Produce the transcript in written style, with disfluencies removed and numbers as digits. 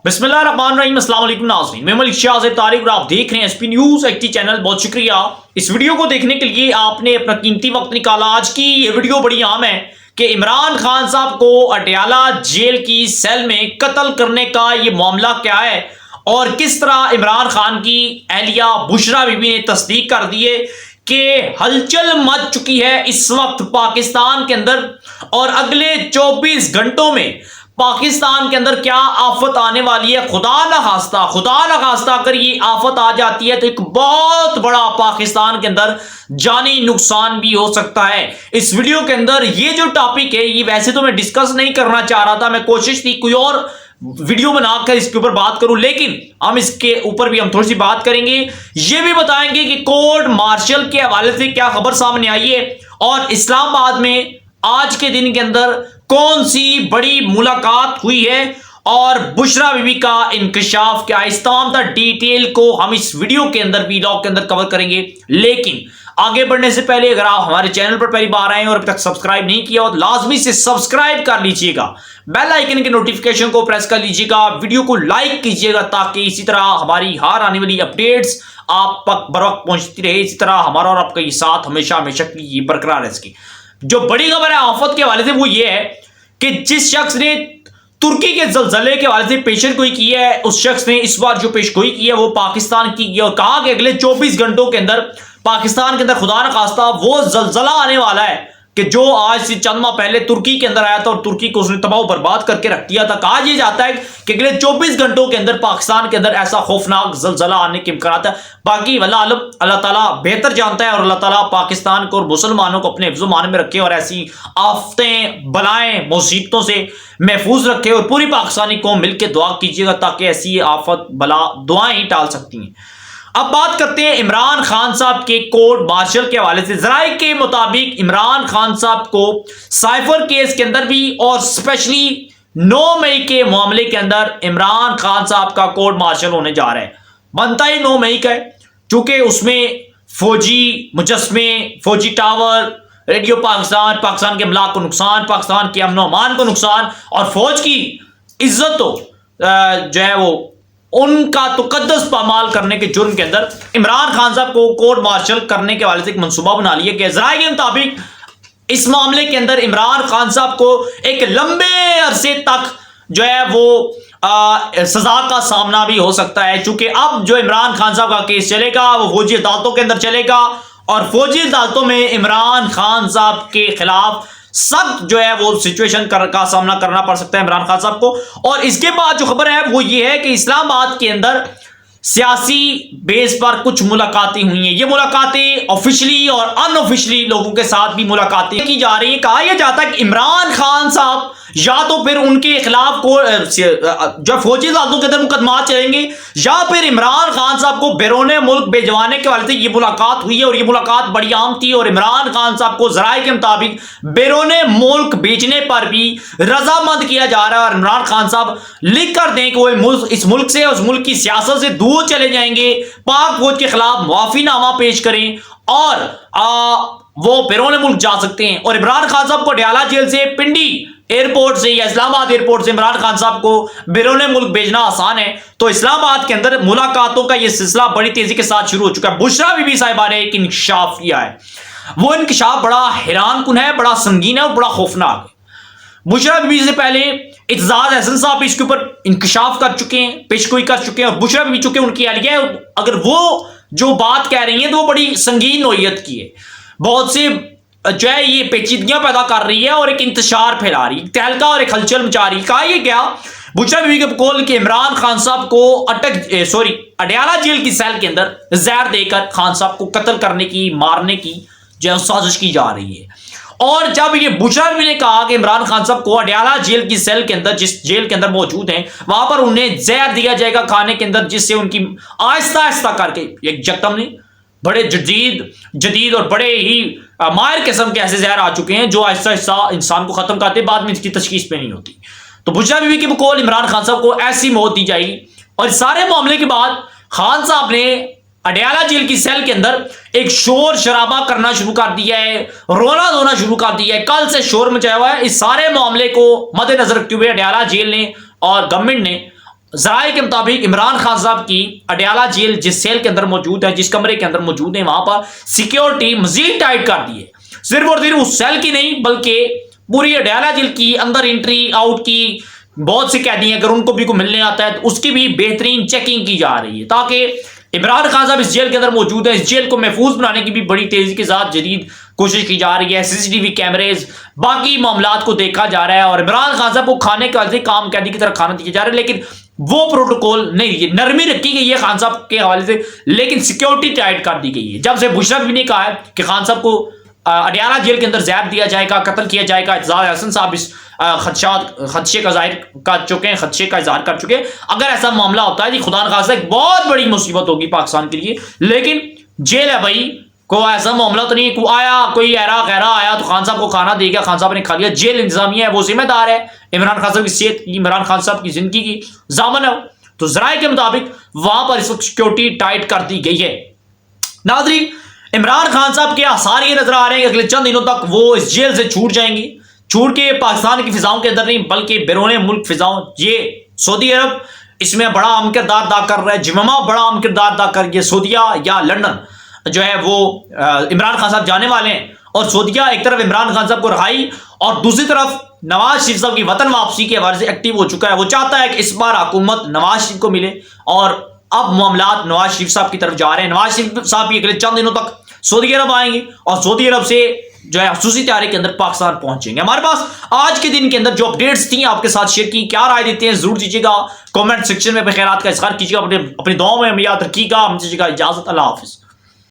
بسم اللہ الرحمن الرحیم۔ السلام علیکم ناظرین، میں ملک شاہ زیب طارق اور آپ دیکھ رہے ہیں S P news H D channel. بہت شکریہ اس ویڈیو کو دیکھنے کے لیے، آپ نے اپنا قیمتی وقت نکالا۔ آج کی یہ ویڈیو بڑی اہم ہے کہ عمران خان صاحب کو اڈیالہ جیل کی سیل میں قتل کرنے کا یہ معاملہ کیا ہے، اور کس طرح عمران خان کی اہلیہ بشرا بی بی نے تصدیق کر دی ہے کہ ہلچل مچ چکی ہے اس وقت پاکستان کے اندر، اور اگلے 24 گھنٹوں میں پاکستان کے اندر کیا آفت آنے والی ہے۔ خدا نخواستہ اگر یہ آفت آ جاتی ہے تو ایک بہت بڑا پاکستان کے اندر جانی نقصان بھی ہو سکتا ہے۔ اس ویڈیو کے اندر یہ جو ٹاپک ہے، یہ ویسے تو میں ڈسکس نہیں کرنا چاہ رہا تھا، میں کوشش تھی کوئی اور ویڈیو بنا کر اس کے اوپر بات کروں، لیکن ہم اس کے اوپر بھی ہم تھوڑی سی بات کریں گے۔ یہ بھی بتائیں گے کہ کورٹ مارشل کے حوالے سے کیا خبر سامنے آئی ہے، اور اسلام آباد میں آج کے دن کے اندر کون سی بڑی ملاقات ہوئی ہے، اور بشرا بی بی کا انکشاف کیا ہے۔ اس تمام تر ڈیٹیل کو ہم اس ویڈیو کے اندر ویلاگ کے اندر کور کریں گے۔ لیکن آگے بڑھنے سے پہلے اگر آپ ہمارے چینل پر پہلی بار آئے ہیں اور اب تک سبسکرائب نہیں کیا ہو تو لازمی سے سبسکرائب کر لیجئے گا، بیل آئیکن کے نوٹیفیکیشن کو پریس کر لیجئے گا، ویڈیو کو لائک کیجئے گا تاکہ اسی طرح ہماری ہر آنے والی اپڈیٹس آپ تک بر وقت پہنچتی رہے۔ اسی طرح ہمارا اور آپ کا یہ ساتھ ہمیشہ کے لیے برقرار رہ سکے۔ جو بڑی خبر ہے آفت کے حوالے سے وہ یہ ہے کہ جس شخص نے ترکی کے زلزلے کے حوالے سے پیشن گوئی کی ہے، اس شخص نے اس بار جو پیش گوئی کی ہے وہ پاکستان کی ہے، اور کہا کہ اگلے 24 گھنٹوں کے اندر پاکستان کے اندر خدا نخواستہ وہ زلزلہ آنے والا ہے کہ جو آج سے چند ماہ پہلے ترکی کے اندر آیا تھا اور ترکی کو اس نے تباہ و برباد کر کے رکھ دیا تھا۔ کہا یہ جاتا ہے کہ اگلے 24 گھنٹوں کے اندر پاکستان کے اندر ایسا خوفناک زلزلہ آنے کے امکانات ہے۔ باقی واللہ عالم، اللہ تعالیٰ بہتر جانتا ہے، اور اللہ تعالیٰ پاکستان کو اور مسلمانوں کو اپنے حفظ و امان میں رکھے، اور ایسی آفتیں بلائیں مصیبتوں سے محفوظ رکھے، اور پوری پاکستانی قوم مل کے دعا کیجیے گا تاکہ ایسی آفت بلا دعائیں ہی ٹال سکتی ہیں۔ اب بات کرتے ہیں عمران خان صاحب کے کورٹ مارشل کے حوالے سے۔ ذرائع کے مطابق عمران خان صاحب کو سائفر کیس کے اندر بھی، اور اسپیشلی 9 مئی کے معاملے کے اندر عمران خان صاحب کا کورٹ مارشل ہونے جا رہا ہے۔ بنتا ہی 9 مئی کا ہے، چونکہ اس میں فوجی مجسمے، فوجی ٹاور، ریڈیو پاکستان، پاکستان کے املاک کو نقصان، پاکستان کے امن و امان کو نقصان، اور فوج کی عزت تو جو ہے وہ ان کا تقدس پامال کرنے کے جرم کے اندر عمران خان صاحب کو کورٹ مارشل کرنے کے حوالے سے ایک منصوبہ بنا لیا کہ ذرائع کے مطابق اس معاملے کے اندر عمران خان صاحب کو ایک لمبے عرصے تک جو ہے وہ سزا کا سامنا بھی ہو سکتا ہے، چونکہ اب جو عمران خان صاحب کا کیس چلے گا وہ فوجی عدالتوں کے اندر چلے گا، اور فوجی عدالتوں میں عمران خان صاحب کے خلاف سخت جو ہے وہ سچویشن کا سامنا کرنا پڑ سکتا ہے عمران خان صاحب کو۔ اور اس کے بعد جو خبر ہے وہ یہ ہے کہ اسلام آباد کے اندر سیاسی بیس پر کچھ ملاقاتیں ہوئی ہیں۔ یہ ملاقاتیں آفیشلی اور ان آفیشلی لوگوں کے ساتھ بھی ملاقاتیں کی جا رہی ہیں۔ کہا یہ جاتا ہے کہ عمران خان صاحب یا تو پھر ان کے خلاف جو فوجی عدالتوں کے اندر مقدمات چلیں گے، یا پھر عمران خان صاحب کو بیرون ملک بھیجوانے کے حوالے سے یہ ملاقات ہوئی ہے، اور یہ ملاقات بڑی عام تھی، اور عمران خان صاحب کو ذرائع کے مطابق بیرون ملک بھیجنے پر بھی رضامند کیا جا رہا ہے، اور عمران خان صاحب لکھ کر دیں کہ وہ اس ملک سے، اس ملک کی سیاست سے دور چلے جائیں گے، پاک فوج کے خلاف معافی نامہ پیش کریں، اور وہ بیرون ملک جا سکتے ہیں۔ اور عمران خان صاحب کو اڈیالہ جیل سے، پنڈی ایئرپورٹ سے یا اسلام آباد ایئرپورٹ سے عمران خان صاحب کو بیرون ملک بھیجنا آسان ہے، تو اسلام آباد کے اندر ملاقاتوں کا یہ سلسلہ بڑی تیزی کے ساتھ شروع ہو چکا ہے۔ بشرا بی بی صاحبہ نے ایک انکشاف کیا ہے، وہ انکشاف بڑا حیران کن ہے، بڑا سنگین ہے، اور بڑا خوفناک ہے۔ بشرا بی بی سے پہلے اعتزاز احسن صاحب اس کے اوپر انکشاف کر چکے ہیں، پیش گوئی کر چکے ہیں، اور بشرا بی بی چونکہ ان کی اہلیہ ہے، اگر وہ جو بات کہہ رہی ہیں تو وہ بڑی سنگین نوعیت کی ہے، بہت سے جو ہے یہ پیچیدگیاں پیدا کر رہی ہے، اور ایک انتشار پھیلا رہی ہے، تہلکہ اور ایک ہلچل مچا رہی ہے۔ کہا یہ کیا بشرا بی بی کے بقول کہ عمران خان صاحب کو اڈیالہ جیل کی سیل کے اندر زہر دے کر خان صاحب کو قتل کرنے کی، مارنے کی جو سازش کی جا رہی ہے۔ اور جب یہ بشرا بی بی نے کہا کہ عمران خان صاحب کو اڈیالہ جیل کی سیل کے اندر، جس جیل کے اندر موجود ہیں، وہاں پر انہیں زہر دیا جائے گا کھانے کے اندر، جس سے ان کی آہستہ آہستہ کر کے ایک جکتم نے بڑے جدید اور بڑے ہی ماہر قسم کے ایسے زہر آ چکے ہیں جو آہستہ آہستہ انسان کو ختم کرتے، بعد میں اس کی تشخیص پہ نہیں ہوتی۔ تو بشرا بی بی کے بقول عمران خان صاحب کو ایسی موت دی جائے گی۔ اور اس سارے معاملے کے بعد خان صاحب نے اڈیالہ جیل کی سیل کے اندر ایک شور شرابہ کرنا شروع کر دیا ہے، رونا دھونا شروع کر دیا ہے، کل سے شور مچایا ہوا ہے۔ اس سارے معاملے کو مد نظر رکھتے ہوئے اڈیالہ جیل نے اور گورنمنٹ نے ذرائع کے مطابق عمران خان صاحب کی اڈیالہ جیل جس سیل کے اندر موجود ہے، جس کمرے کے اندر موجود ہے، وہاں پر سیکیورٹی مزید ٹائٹ کر دی ہے۔ صرف اور صرف اس سیل کی نہیں بلکہ پوری اڈیالہ جیل کی اندر انٹری آؤٹ کی بہت سے قیدی ہیں، اگر ان کو بھی کوئی ملنے آتا ہے تو اس کی بھی بہترین چیکنگ کی جا رہی ہے تاکہ عمران خان صاحب اس جیل کے اندر موجود ہے، اس جیل کو محفوظ بنانے کی بھی بڑی تیزی کے ساتھ جدید کوشش کی جا رہی ہے۔ سی سی ٹی وی کیمریز باقی معاملات کو دیکھا جا رہا ہے اور عمران خان صاحب کو کھانے کے وجہ کام قیدی کی طرح کھانا دیا جا رہا ہے، لیکن وہ پروٹوکول نہیں، یہ نرمی رکھی گئی ہے خان صاحب کے حوالے سے، لیکن سیکیورٹی ٹائٹ کر دی گئی ہے۔ جب سے بشرا بھی نے کہا ہے کہ خان صاحب کو اڈیالہ جیل کے اندر زہر دیا جائے گا، قتل کیا جائے گا، اعتزاز احسن صاحب اس خدشے کا ظاہر کر چکے ہیں، خدشے کا اظہار کر چکے ہیں۔ اگر ایسا معاملہ ہوتا ہے جی خدا نخواستہ ایک بہت بڑی مصیبت ہوگی پاکستان کے لیے، لیکن جیل ہے بھائی، کوئی ایسا معاملہ تو نہیں کوئی آیا، کوئی ایرا غیرہ آیا تو خان صاحب کو کھانا دے گیا، خان صاحب نے کھا لیا۔ جیل انتظامیہ ہے، وہ ذمہ دار ہے عمران خان صاحب کی صحت کی، عمران خان صاحب کی زندگی کی ضامن ہے۔ تو ذرائع کے مطابق وہاں پر اس وقت سیکیورٹی ٹائٹ کر دی گئی ہے۔ ناظرین، عمران خان صاحب کے آثار یہ نظر آ رہے ہیں کہ اگلے چند دنوں تک وہ اس جیل سے چھوٹ جائیں گے، چھوٹ کے پاکستان کی فضاؤں کے اندر نہیں بلکہ بیرون ملک فضاؤں، یہ سعودی عرب اس میں بڑا اہم کردار ادا کر رہا ہے، جمعہ بڑا اہم کردار ادا کر رہی ہے۔ سعودیہ یا لندن جو ہے وہ عمران خان صاحب جانے والے ہیں، اور سعودیہ ایک طرف عمران خان صاحب کو رہائی اور دوسری طرف نواز شریف صاحب کی وطن واپسی کے حوالے سے ایکٹیو ہو چکا ہے۔ وہ چاہتا ہے کہ اس بار حکومت نواز شریف کو ملے، اور اب معاملات نواز شریف صاحب کی طرف جا رہے ہیں۔ نواز شریف صاحب بھی اگلے چند دنوں تک سعودی عرب آئیں گے اور سعودی عرب سے جو ہے خصوصی طیارے کے اندر پاکستان پہنچیں گے۔ ہمارے پاس آج کے دن کے اندر جو اپڈیٹس تھیں آپ کے ساتھ شیئر کی، کیا رائے دیتے ہیں ضرور دیجیے گا، کامنٹ سیکشن میں اپنے خیالات کا اظہار کیجیے گا، اپنی دعاؤں میں ہمیں یاد رکھیے گا۔ ہم سے اجازت، اللہ حافظ۔